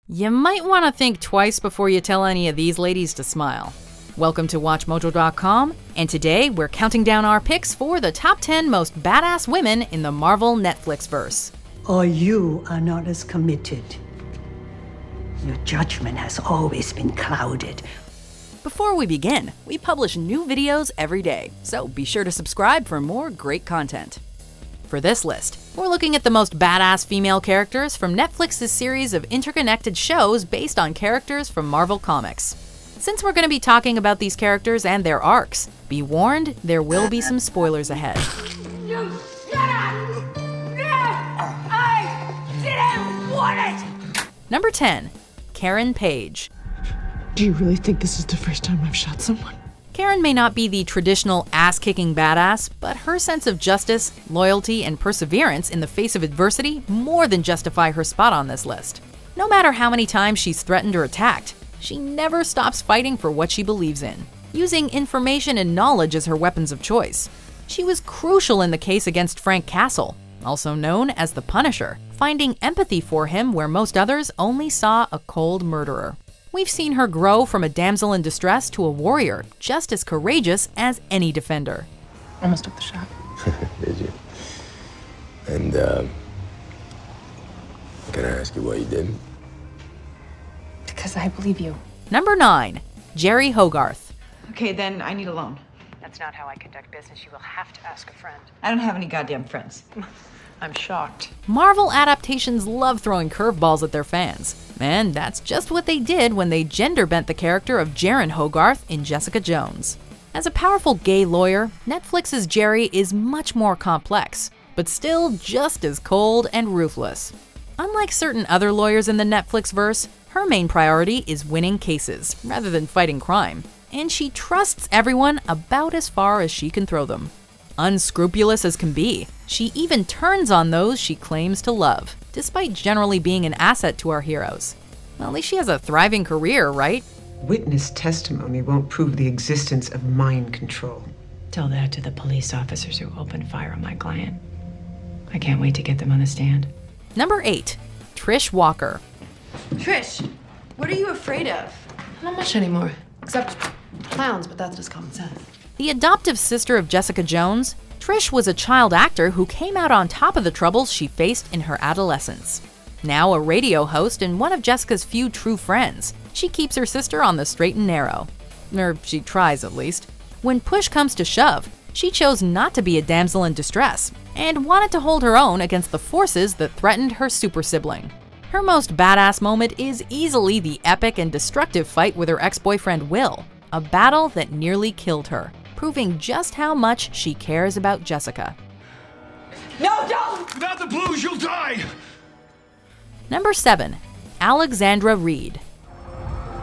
You might want to think twice before you tell any of these ladies to smile. Welcome to WatchMojo.com, and today we're counting down our picks for the top 10 most badass women in the Marvel Netflix-verse. Or you are not as committed. Your judgment has always been clouded. Before we begin, we publish new videos every day, so be sure to subscribe for more great content. For this list, we're looking at the most badass female characters from Netflix's series of interconnected shows based on characters from Marvel Comics. Since we're going to be talking about these characters and their arcs, be warned, there will be some spoilers ahead. You shut up! I didn't want it! Number 10. Karen Page. Do you really think this is the first time I've shot someone? Karen may not be the traditional ass-kicking badass, but her sense of justice, loyalty, and perseverance in the face of adversity more than justify her spot on this list. No matter how many times she's threatened or attacked, she never stops fighting for what she believes in, using information and knowledge as her weapons of choice. She was crucial in the case against Frank Castle, also known as the Punisher, finding empathy for him where most others only saw a cold murderer. We've seen her grow from a damsel in distress to a warrior, just as courageous as any defender. Almost took the shot. Did you? And, can I ask you why you didn't? Because I believe you. Number 9. Jeri Hogarth. Okay, then I need a loan. That's not how I conduct business. You will have to ask a friend. I don't have any goddamn friends. I'm shocked. Marvel adaptations love throwing curveballs at their fans, and that's just what they did when they gender-bent the character of Jaren Hogarth in Jessica Jones. As a powerful gay lawyer, Netflix's Jeri is much more complex, but still just as cold and ruthless. Unlike certain other lawyers in the Netflix-verse, her main priority is winning cases, rather than fighting crime, and she trusts everyone about as far as she can throw them. Unscrupulous as can be, she even turns on those she claims to love, despite generally being an asset to our heroes. Well, at least she has a thriving career, right? Witness testimony won't prove the existence of mind control. Tell that to the police officers who opened fire on my client. I can't wait to get them on the stand. Number 8. Trish Walker. Trish, what are you afraid of? Not much anymore. Except clowns, but that's just common sense. The adoptive sister of Jessica Jones, Trish was a child actor who came out on top of the troubles she faced in her adolescence. Now a radio host and one of Jessica's few true friends, she keeps her sister on the straight and narrow. Or she tries, at least. When push comes to shove, she chose not to be a damsel in distress and wanted to hold her own against the forces that threatened her super sibling. Her most badass moment is easily the epic and destructive fight with her ex-boyfriend Will, a battle that nearly killed her, proving just how much she cares about Jessica. No, don't! Without the blues, you'll die! Number 7. Alexandra Reed.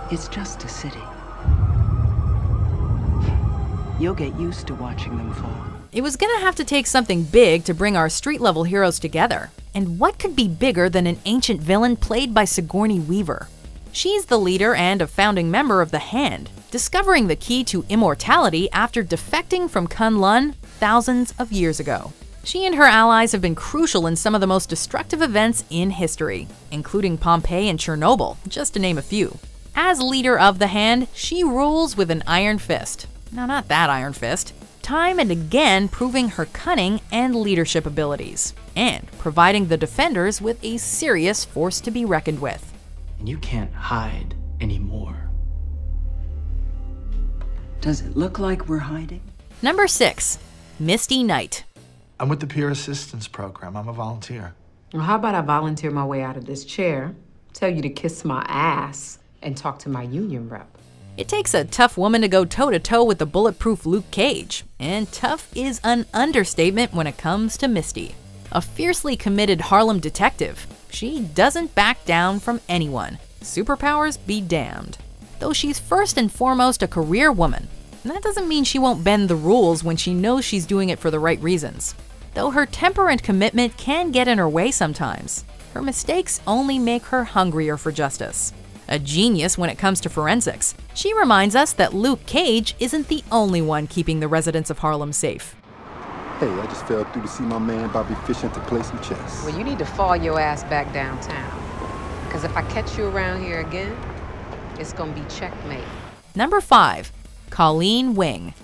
It's just a city. You'll get used to watching them fall. It was gonna have to take something big to bring our street-level heroes together. And what could be bigger than an ancient villain played by Sigourney Weaver? She's the leader and a founding member of the Hand, discovering the key to immortality after defecting from Kunlun thousands of years ago. She and her allies have been crucial in some of the most destructive events in history, including Pompeii and Chernobyl, just to name a few. As leader of the Hand, she rules with an iron fist. No, not that iron fist. Time and again proving her cunning and leadership abilities, and providing the Defenders with a serious force to be reckoned with. And you can't hide anymore. Does it look like we're hiding? Number 6. Misty Knight. I'm with the Peer Assistance Program. I'm a volunteer. Well, how about I volunteer my way out of this chair, tell you to kiss my ass, and talk to my union rep? It takes a tough woman to go toe-to-toe with the bulletproof Luke Cage, and tough is an understatement when it comes to Misty. A fiercely committed Harlem detective, she doesn't back down from anyone. Superpowers be damned. Though she's first and foremost a career woman, that doesn't mean she won't bend the rules when she knows she's doing it for the right reasons. Though her temper and commitment can get in her way sometimes, her mistakes only make her hungrier for justice. A genius when it comes to forensics, she reminds us that Luke Cage isn't the only one keeping the residents of Harlem safe. Hey, I just fell through to see my man Bobby Fischer to play some chess. Well, you need to fall your ass back downtown. Because if I catch you around here again, it's gonna be checkmate. Number 5. Colleen Wing.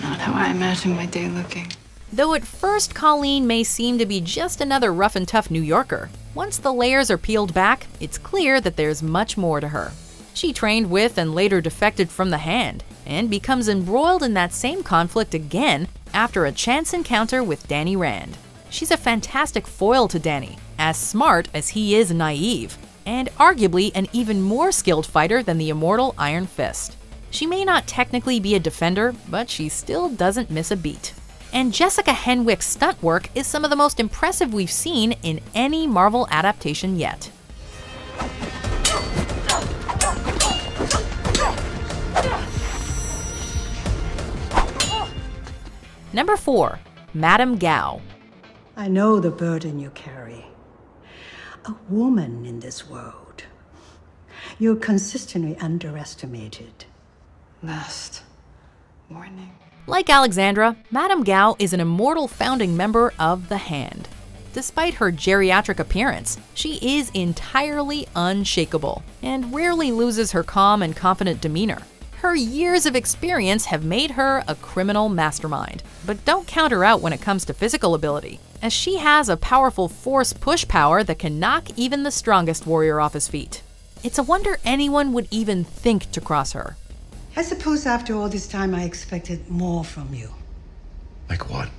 Not how I imagine my day looking. Though at first Colleen may seem to be just another rough and tough New Yorker, once the layers are peeled back, it's clear that there's much more to her. She trained with and later defected from the Hand, and becomes embroiled in that same conflict again after a chance encounter with Danny Rand. She's a fantastic foil to Danny, as smart as he is naive, and arguably an even more skilled fighter than the immortal Iron Fist. She may not technically be a defender, but she still doesn't miss a beat. And Jessica Henwick's stunt work is some of the most impressive we've seen in any Marvel adaptation yet. Number 4. Madame Gao. I know the burden you carry. A woman in this world. You're consistently underestimated. Last warning. Like Alexandra, Madame Gao is an immortal founding member of the Hand. Despite her geriatric appearance, she is entirely unshakable and rarely loses her calm and confident demeanor. Her years of experience have made her a criminal mastermind, but don't count her out when it comes to physical ability, as she has a powerful force push power that can knock even the strongest warrior off his feet. It's a wonder anyone would even think to cross her. I suppose after all this time I expected more from you. Like what?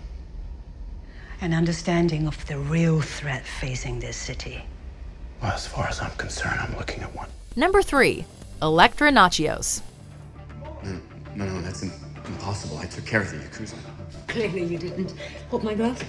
An understanding of the real threat facing this city. Well, as far as I'm concerned, I'm looking at one. Number 3. Elektra Natchios. No, that's impossible. I took care of the Yakuza. Clearly you didn't. Hold my glove.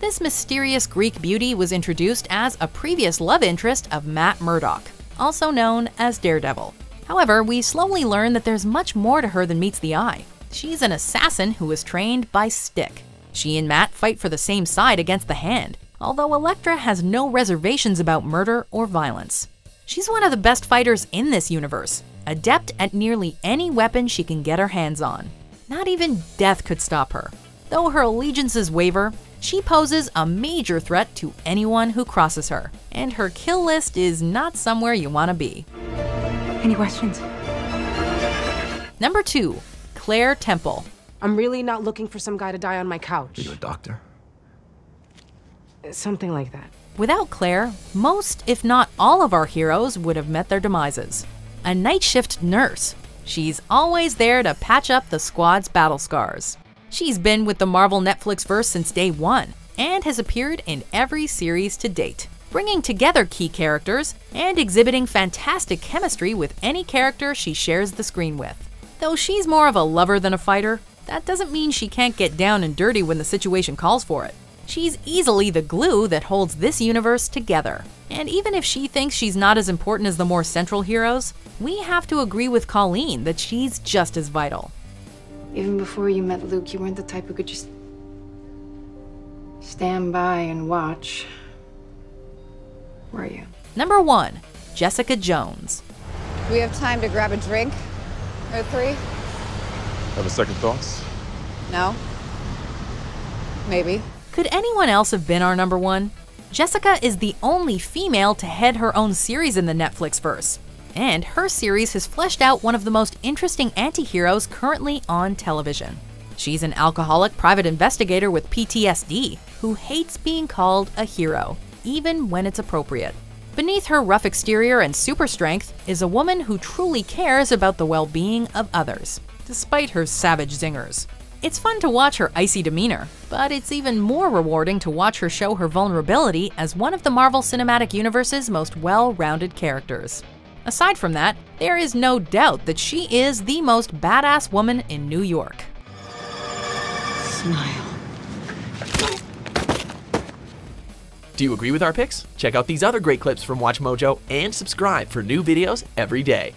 This mysterious Greek beauty was introduced as a previous love interest of Matt Murdock, also known as Daredevil. However, we slowly learn that there's much more to her than meets the eye. She's an assassin who was trained by Stick. She and Matt fight for the same side against the Hand, although Elektra has no reservations about murder or violence. She's one of the best fighters in this universe, adept at nearly any weapon she can get her hands on. Not even death could stop her. Though her allegiances waver, she poses a major threat to anyone who crosses her, and her kill list is not somewhere you want to be. Any questions? Number 2. Claire Temple. I'm really not looking for some guy to die on my couch. Are you a doctor? Something like that. Without Claire, most, if not all of our heroes would have met their demises. A night shift nurse. She's always there to patch up the squad's battle scars. She's been with the Marvel Netflix verse since day one, and has appeared in every series to date, bringing together key characters and exhibiting fantastic chemistry with any character she shares the screen with. Though she's more of a lover than a fighter, that doesn't mean she can't get down and dirty when the situation calls for it. She's easily the glue that holds this universe together. And even if she thinks she's not as important as the more central heroes, we have to agree with Colleen that she's just as vital. Even before you met Luke, you weren't the type who could just stand by and watch. Were you? Number 1. Jessica Jones. Do we have time to grab a drink? Or 3? Have a second thoughts? No? Maybe. Could anyone else have been our number 1? Jessica is the only female to head her own series in the Netflix verse, and her series has fleshed out one of the most interesting anti-heroes currently on television. She's an alcoholic private investigator with PTSD who hates being called a hero, even when it's appropriate. Beneath her rough exterior and super strength is a woman who truly cares about the well-being of others, despite her savage zingers. It's fun to watch her icy demeanor, but it's even more rewarding to watch her show her vulnerability as one of the Marvel Cinematic Universe's most well-rounded characters. Aside from that, there is no doubt that she is the most badass woman in New York. Smile. Do you agree with our picks? Check out these other great clips from WatchMojo and subscribe for new videos every day.